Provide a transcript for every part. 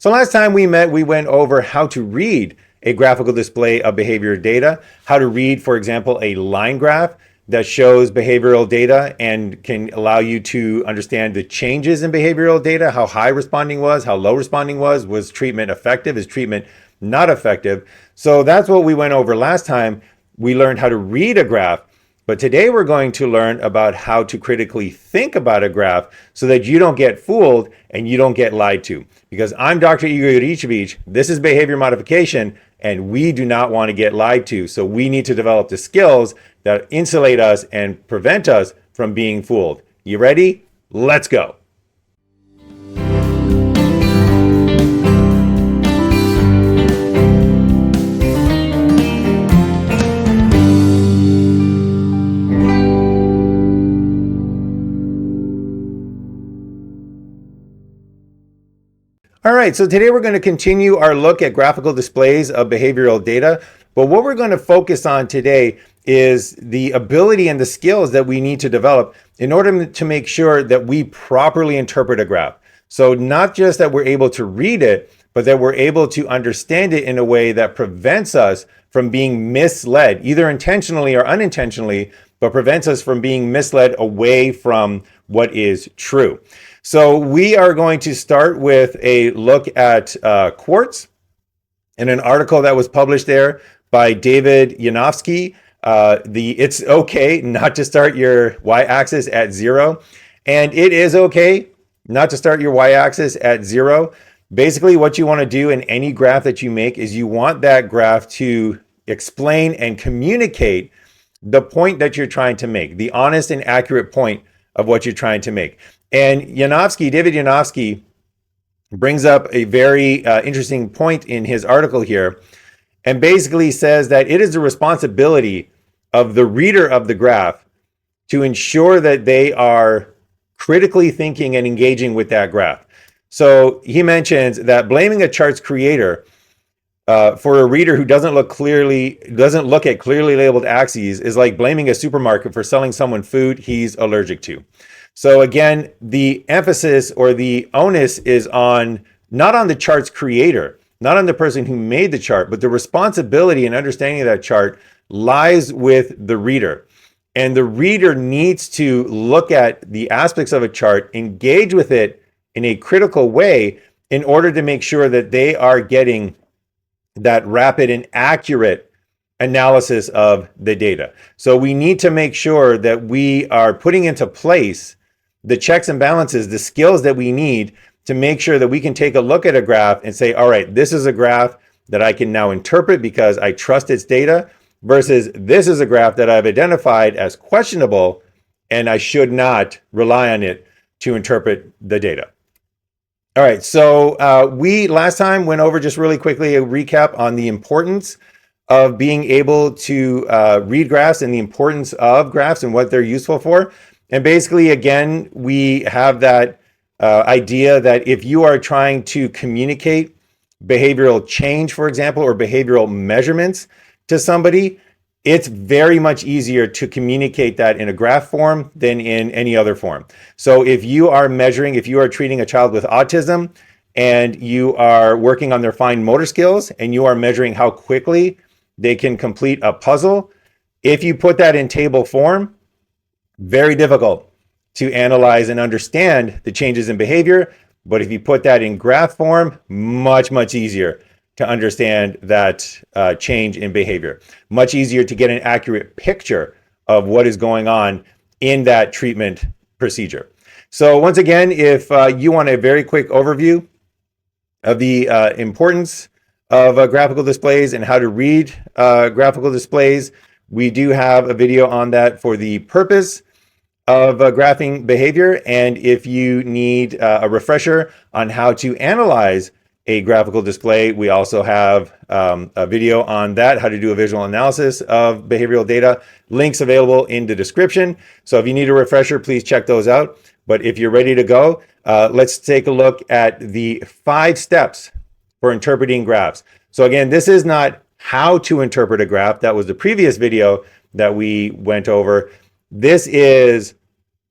So last time we met, we went over how to read a graphical display of behavior data, how to read, for example, a line graph that shows behavioral data and can allow you to understand the changes in behavioral data, how high responding was, how low responding was treatment effective, is treatment not effective. So that's what we went over last time. We learned how to read a graph, but today we're going to learn about how to critically think about a graph so that you don't get fooled and you don't get lied to. Because I'm Dr. Igor Yurichevich, this is behavior modification, and we do not want to get lied to. So we need to develop the skills that insulate us and prevent us from being fooled. You ready? Let's go. All right, so today we're going to continue our look at graphical displays of behavioral data. But what we're going to focus on today is the ability and the skills that we need to develop in order to make sure that we properly interpret a graph. So not just that we're able to read it, but that we're able to understand it in a way that prevents us from being misled, either intentionally or unintentionally, but prevents us from being misled away from what is true. So we are going to start with a look at Quartz in an article that was published there by David Yanofsky. It's okay not to start your y-axis at 0. And it is okay not to start your y-axis at 0. Basically, what you want to do in any graph that you make is you want that graph to explain and communicate the point that you're trying to make, the honest and accurate point of what you're trying to make. And David Yanofsky brings up a very interesting point in his article here, and basically says that it is the responsibility of the reader of the graph to ensure that they are critically thinking and engaging with that graph. So he mentions that blaming a chart's creator for a reader who doesn't look at clearly labeled axes is like blaming a supermarket for selling someone food he's allergic to. So again, the emphasis or the onus is not on the chart's creator, not on the person who made the chart, but the responsibility and understanding of that chart lies with the reader. And the reader needs to look at the aspects of a chart, engage with it in a critical way in order to make sure that they are getting that rapid and accurate analysis of the data. So we need to make sure that we are putting into place the checks and balances, the skills that we need to make sure that we can take a look at a graph and say, all right, this is a graph that I can now interpret because I trust its data, versus this is a graph that I've identified as questionable and I should not rely on it to interpret the data. All right, so we last time went over, just really quickly, a recap on the importance of being able to read graphs and the importance of graphs and what they're useful for. And basically, again, we have that idea that if you are trying to communicate behavioral change, for example, or behavioral measurements to somebody, it's very much easier to communicate that in a graph form than in any other form. So if you are treating a child with autism and you are working on their fine motor skills and you are measuring how quickly they can complete a puzzle, if you put that in table form, very difficult to analyze and understand the changes in behavior. But if you put that in graph form, much, much easier to understand that change in behavior. Much easier to get an accurate picture of what is going on in that treatment procedure. So once again, if you want a very quick overview of the importance of graphical displays and how to read graphical displays, we do have a video on that for the purpose of graphing behavior. And if you need a refresher on how to analyze a graphical display, we also have a video on that, how to do a visual analysis of behavioral data. Links available in the description. So if you need a refresher, please check those out. But if you're ready to go, let's take a look at the 5 steps for interpreting graphs. So again, this is not how to interpret a graph. That was the previous video that we went over. This is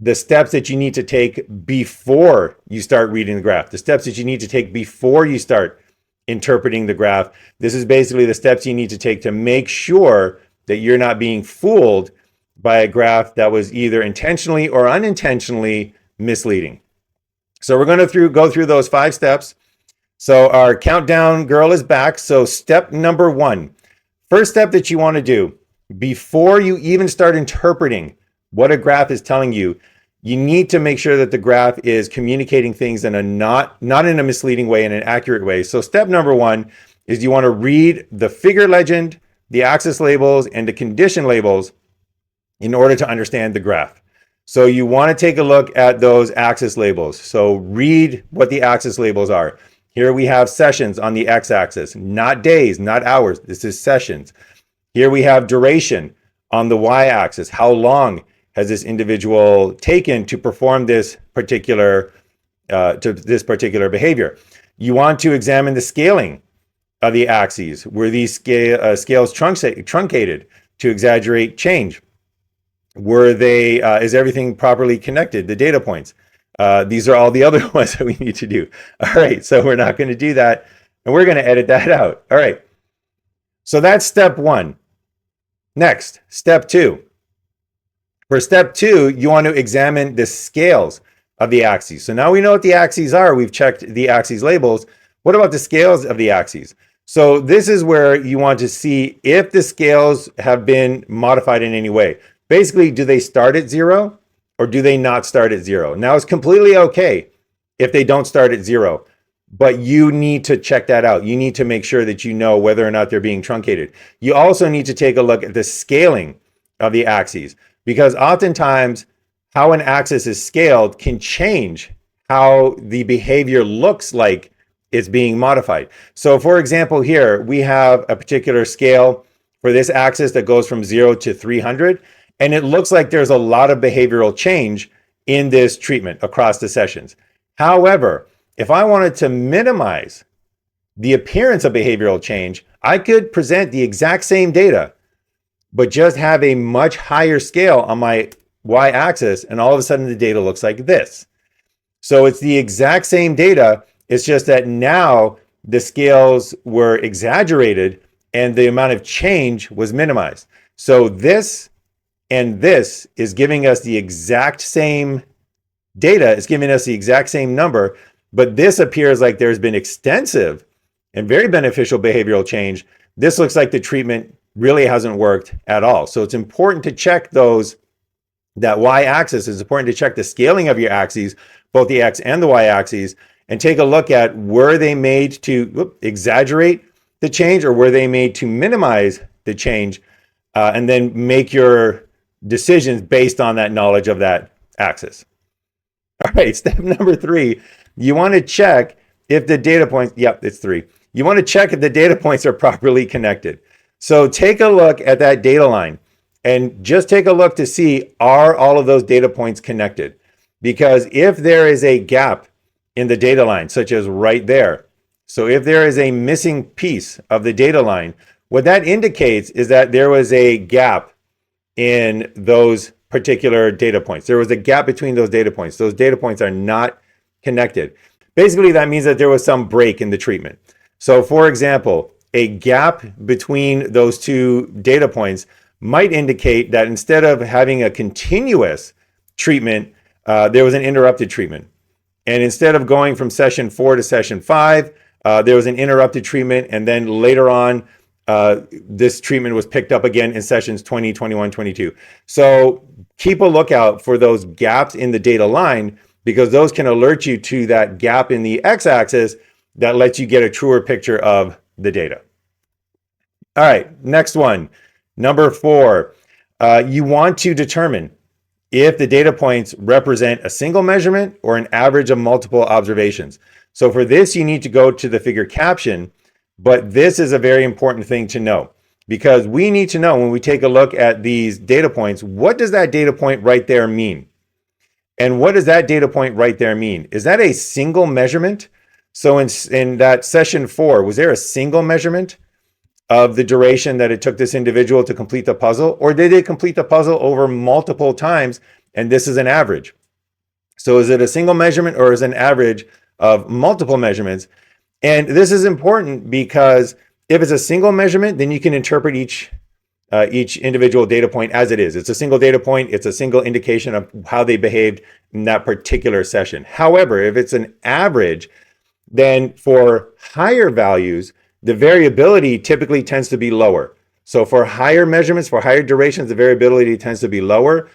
the steps that you need to take before you start reading the graph, the steps that you need to take before you start interpreting the graph. This is basically the steps you need to take to make sure that you're not being fooled by a graph that was either intentionally or unintentionally misleading. So we're going to go through those 5 steps. So our countdown girl is back. So step number 1, first step that you want to do before you even start interpreting what a graph is telling you, you need to make sure that the graph is communicating things in a not in a misleading way, in an accurate way. So step number 1 is you want to read the figure legend, the axis labels, and the condition labels in order to understand the graph. So you want to take a look at those axis labels. So read what the axis labels are. Here we have sessions on the x-axis, not days, not hours. This is sessions. Here we have duration on the y-axis. How long has this individual taken to perform this particular behavior? You want to examine the scaling of the axes. Were these scales truncated to exaggerate change? Were they? Is everything properly connected? The data points. These are all the other ones that we need to do. All right, so we're not going to do that, and we're going to edit that out. All right. So that's step 1. Next, step 2. For step 2, you want to examine the scales of the axes. So now we know what the axes are. We've checked the axes labels. What about the scales of the axes? So this is where you want to see if the scales have been modified in any way. Basically, do they start at 0 or do they not start at 0? Now, it's completely okay if they don't start at 0, but you need to check that out. You need to make sure that you know whether or not they're being truncated. You also need to take a look at the scaling of the axes, because oftentimes how an axis is scaled can change how the behavior looks like it's being modified. So for example, here we have a particular scale for this axis that goes from 0 to 300. And it looks like there's a lot of behavioral change in this treatment across the sessions. However, if I wanted to minimize the appearance of behavioral change, I could present the exact same data, but just have a much higher scale on my y-axis, and all of a sudden the data looks like this. So it's the exact same data, it's just that now the scales were exaggerated and the amount of change was minimized. So this and this is giving us the exact same data, it's giving us the exact same number, but this appears like there's been extensive and very beneficial behavioral change. This looks like the treatment really hasn't worked at all. So it's important to check that y-axis. It's important to check the scaling of your axes, both the x and the y-axes, and take a look at, were they made to exaggerate the change or were they made to minimize the change, and then make your decisions based on that knowledge of that axis. All right, step number 3, you want to check if the data points, it's 3. You want to check if the data points are properly connected. So take a look at that data line and just take a look to see, are all of those data points connected? Because if there is a gap in the data line, such as right there, so if there is a missing piece of the data line, what that indicates is that there was a gap in those particular data points. There was a gap between those data points. Those data points are not connected. Basically, that means that there was some break in the treatment. So for example, a gap between those 2 data points might indicate that instead of having a continuous treatment, there was an interrupted treatment. And instead of going from session 4 to session 5, there was an interrupted treatment. And then later on, this treatment was picked up again in sessions 20, 21, 22. So keep a lookout for those gaps in the data line, because those can alert you to that gap in the x-axis that lets you get a truer picture of the data. All right, next one, number 4. You want to determine if the data points represent a single measurement or an average of multiple observations. So for this, you need to go to the figure caption, but this is a very important thing to know, because we need to know when we take a look at these data points, what does that data point right there mean? And what does that data point right there mean? Is that a single measurement? So in that session 4, was there a single measurement of the duration that it took this individual to complete the puzzle? Or did they complete the puzzle over multiple times and this is an average. So is it a single measurement or is it an average of multiple measurements? And this is important because if it's a single measurement, then you can interpret each individual data point as it is. It's a single data point. It's a single indication of how they behaved in that particular session. However, if it's an average, then for higher values, the variability typically tends to be lower. So for higher measurements, for higher durations, the variability tends to be lower.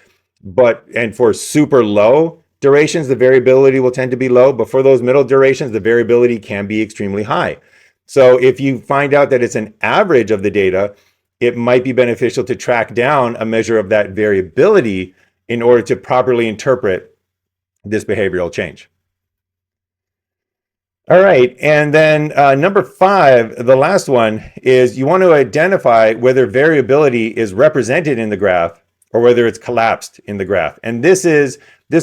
And for super low durations, the variability will tend to be low. But for those middle durations, the variability can be extremely high. So if you find out that it's an average of the data, it might be beneficial to track down a measure of that variability in order to properly interpret this behavioral change. All right, and then number 5, the last one, is you want to identify whether variability is represented in the graph or whether it's collapsed in the graph. And this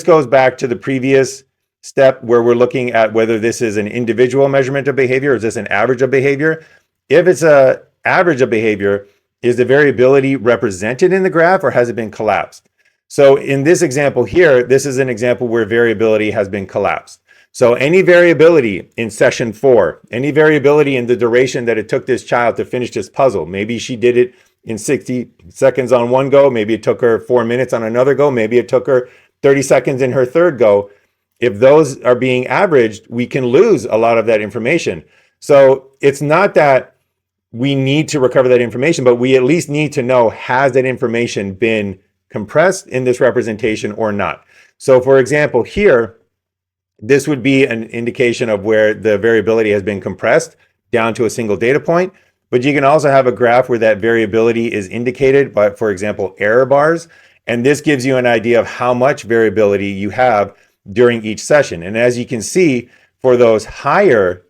goes back to the previous step where we're looking at whether this is an individual measurement of behavior or is this an average of behavior. If it's an average of behavior, is the variability represented in the graph or has it been collapsed? So in this example here, this is an example where variability has been collapsed. So any variability in session 4, any variability in the duration that it took this child to finish this puzzle, maybe she did it in 60 seconds on one go, maybe it took her 4 minutes on another go, maybe it took her 30 seconds in her third go. If those are being averaged, we can lose a lot of that information. So it's not that we need to recover that information, but we at least need to know, has that information been compressed in this representation or not? So for example, here, this would be an indication of where the variability has been compressed down to a single data point. But you can also have a graph where that variability is indicated by, for example, error bars. And this gives you an idea of how much variability you have during each session. And as you can see, for those higher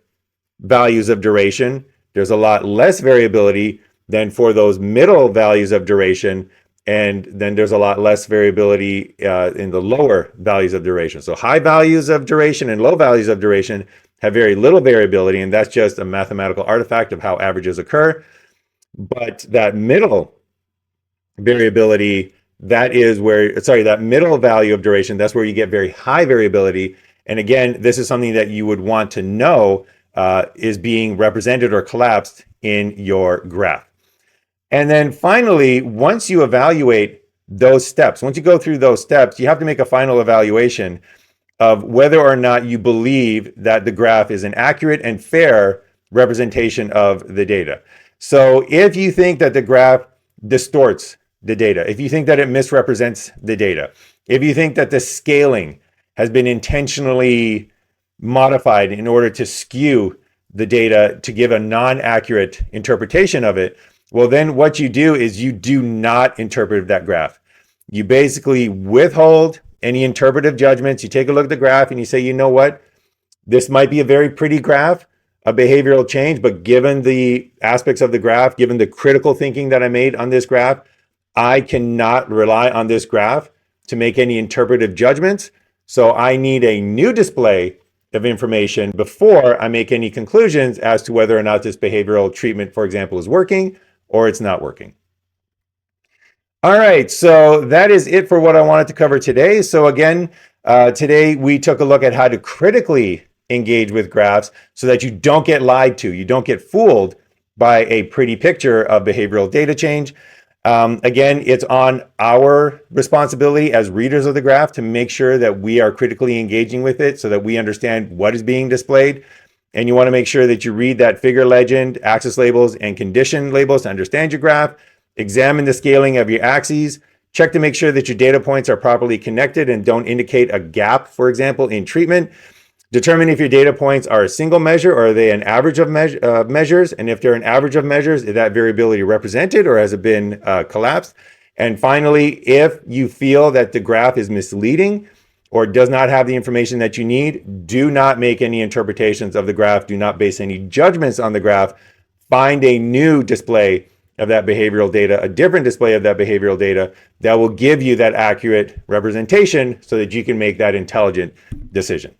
values of duration, there's a lot less variability than for those middle values of duration. And then there's a lot less variability in the lower values of duration. So high values of duration and low values of duration have very little variability, and that's just a mathematical artifact of how averages occur. But that middle variability, that middle value of duration, that's where you get very high variability. And again, this is something that you would want to know is being represented or collapsed in your graph. And then finally, once you evaluate those steps, once you go through those steps, you have to make a final evaluation of whether or not you believe that the graph is an accurate and fair representation of the data. So if you think that the graph distorts the data, if you think that it misrepresents the data, if you think that the scaling has been intentionally modified in order to skew the data to give a non-accurate interpretation of it, well, then what you do is you do not interpret that graph. You basically withhold any interpretive judgments. You take a look at the graph and you say, you know what? This might be a very pretty graph, a behavioral change, but given the aspects of the graph, given the critical thinking that I made on this graph, I cannot rely on this graph to make any interpretive judgments. So I need a new display of information before I make any conclusions as to whether or not this behavioral treatment, for example, is working or it's not working. All right, so that is it for what I wanted to cover today. So again, today we took a look at how to critically engage with graphs so that you don't get lied to, you don't get fooled by a pretty picture of behavioral data change. Again, it's on our responsibility as readers of the graph to make sure that we are critically engaging with it so that we understand what is being displayed. And you want to make sure that you read that figure legend, axis labels, and condition labels to understand your graph. Examine the scaling of your axes. Check to make sure that your data points are properly connected and don't indicate a gap, for example, in treatment. Determine if your data points are a single measure or are they an average of measures. And if they're an average of measures, is that variability represented or has it been collapsed? And finally, if you feel that the graph is misleading or does not have the information that you need, do not make any interpretations of the graph. Do not base any judgments on the graph. Find a new display of that behavioral data, a different display of that behavioral data that will give you that accurate representation so that you can make that intelligent decision.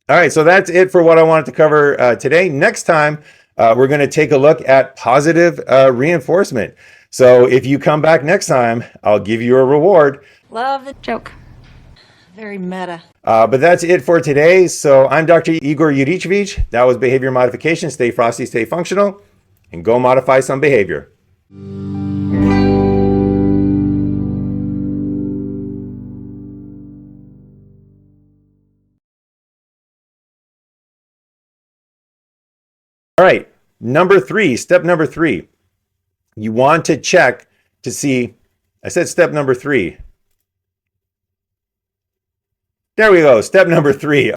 All right, so that's it for what I wanted to cover today. Next time, we're going to take a look at positive reinforcement. So if you come back next time, I'll give you a reward. Love the joke. Very meta. But that's it for today. So I'm Dr. Igor Yurichevich. That was behavior modification. Stay frosty, stay functional, and go modify some behavior. All right, step number three. You want to check to see, I said step number three. There we go, step number three.